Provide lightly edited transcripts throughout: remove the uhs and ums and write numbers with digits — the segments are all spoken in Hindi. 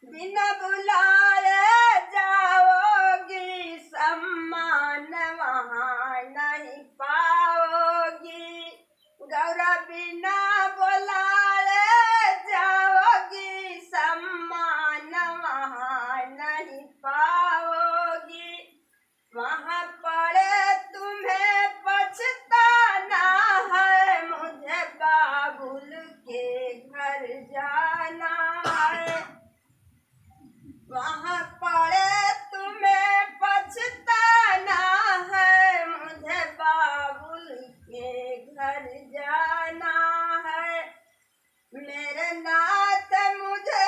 बिना बुलाए जाओगी, सम्मान वहाँ नहीं पाओगी। गौरा बिना बुलाए जाओगी, सम्मान वहाँ नहीं पाओगी। वहाँ पड़े तुम्हें पछताना है, मुझे बाबुल के घर जाना है। वहाँ पड़े तुम्हें पछताना है, मुझे बाबुल के घर जाना है। मेरे नाथ मुझे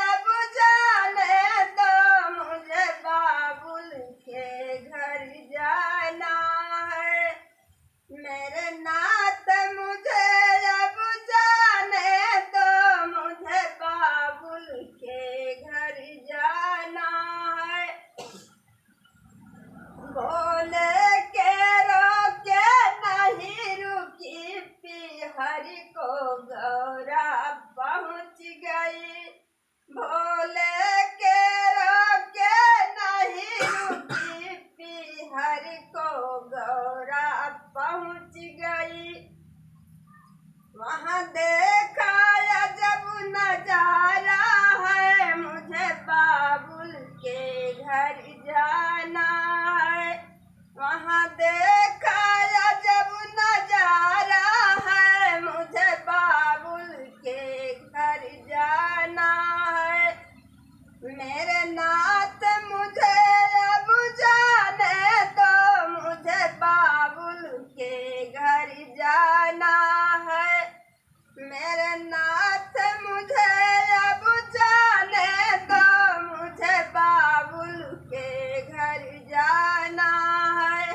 अब जाने दो, मुझे बाबुल के घर जाना है। मेरे नाथ मुझे अब जाने दो, मुझे बाबुल के घर जाना है। भोले के रोके नहीं रुकी हरि को गौरा पहुँच गई। भोले के रोके नहीं रुकी हरि को गौरा पहुँच गई। वहाँ देखा अजब नजारा है, मुझे बाबुल के घर जाना है। वहाँ देखा अजब नजारा है, मुझे बाबुल के घर जाना है। मेरे नाथ मुझे अब जाने दो, मुझे बाबुल के घर जाना है। मेरे नाथ मुझे अब जाने दो, मुझे बाबुल के घर जाना है।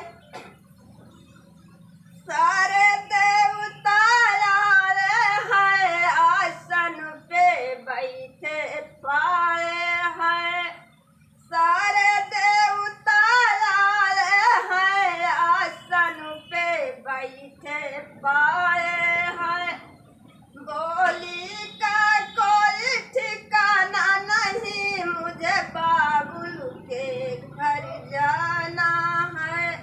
सारे देवता आए हैं, आसन पे बैठे पाए हैं। सारे देवता आए हैं, आसन पे बैठे पाए हैं। बोली का कोई ठिकाना नहीं, मुझे बाबुल के घर जाना है।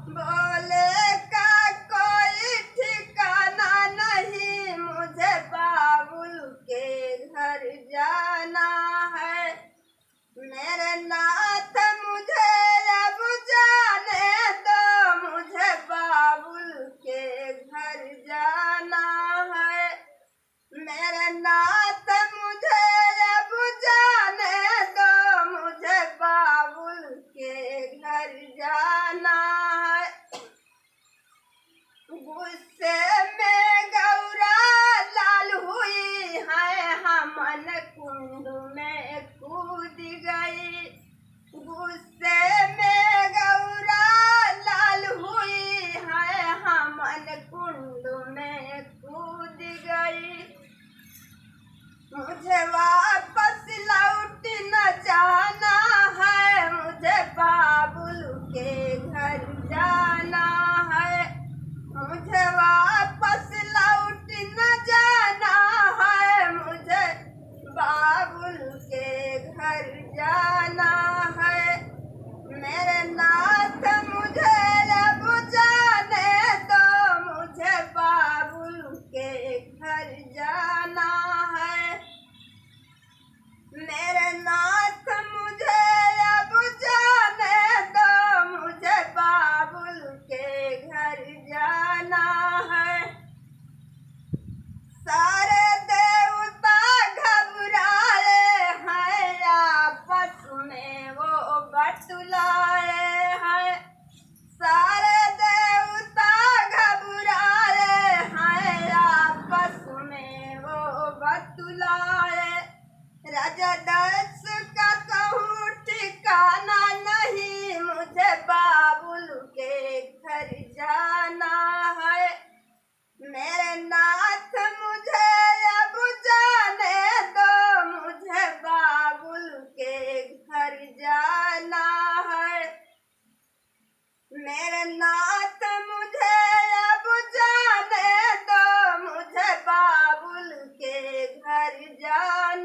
बोले का कोई ठिकाना नहीं, मुझे बाबुल के घर जाना है। मेरे नाथ मुझे अब जाने दो, मुझे बाबुल के घर जाना है। मेरे नाथ मुझे अब जाने दो, मुझे बाबुल के घर जाना है। गुस्से में गौरा लाल हुई है, हमन कुंड में कूद गई। गुस्से में गौरा लाल हुई है, हमन कुंड में कूद गई। मुझे वापस लौट न जाना है, मुझे बाबुल के घर जाना है। मुझे वापस लौट न जाना है, मुझे बाबुल के घर जाना है। मेरे नाथ मुझे अब जाने दो, मुझे बाबुल के घर जाना है। मेरे नाथ मुझे अब जाने दो, मुझे बाबुल के घर जाना है। सारे देवता घबराए हैं, आपस में वो बतलाए हैं। सारे देवता घबराए हैं, आपस में वो बतलाए। राजा दक्ष का कहूँ ठिकाना नहीं, मुझे बाबुल के घर जाना है। मेरे नाथ मुझे अब जाने दो, मुझे बाबुल के घर जाना है। मेरे नाथ मुझे अब जाने दो, मुझे बाबुल के घर जाना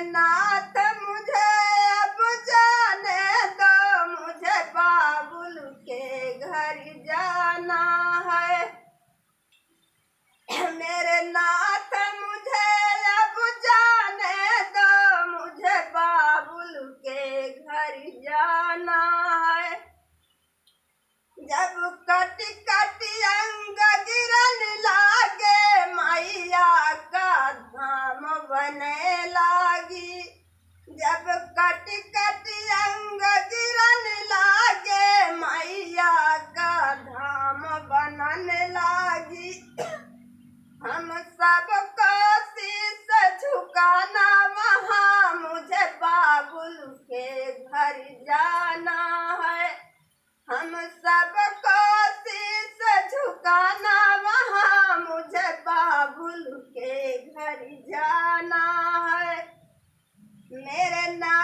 नाथ मुझे अब जाने दो, मुझे बाबुल के घर जाना है। मेरे नाथ मुझे अब जाने दो, मुझे बाबुल के घर जाना है। जब कट कट अंग गिरन लागे, मैया का धाम बने लागी। जब कट कट अंग गिरन लागे, मैया का धाम बनन लागी। हम सबको शीश झुकाना वहाँ, मुझे बाबुल के घर जाना है। हम सबको शीश झुकाना वहाँ, मुझे बाबुल के घर जाना है। मेरे नाथ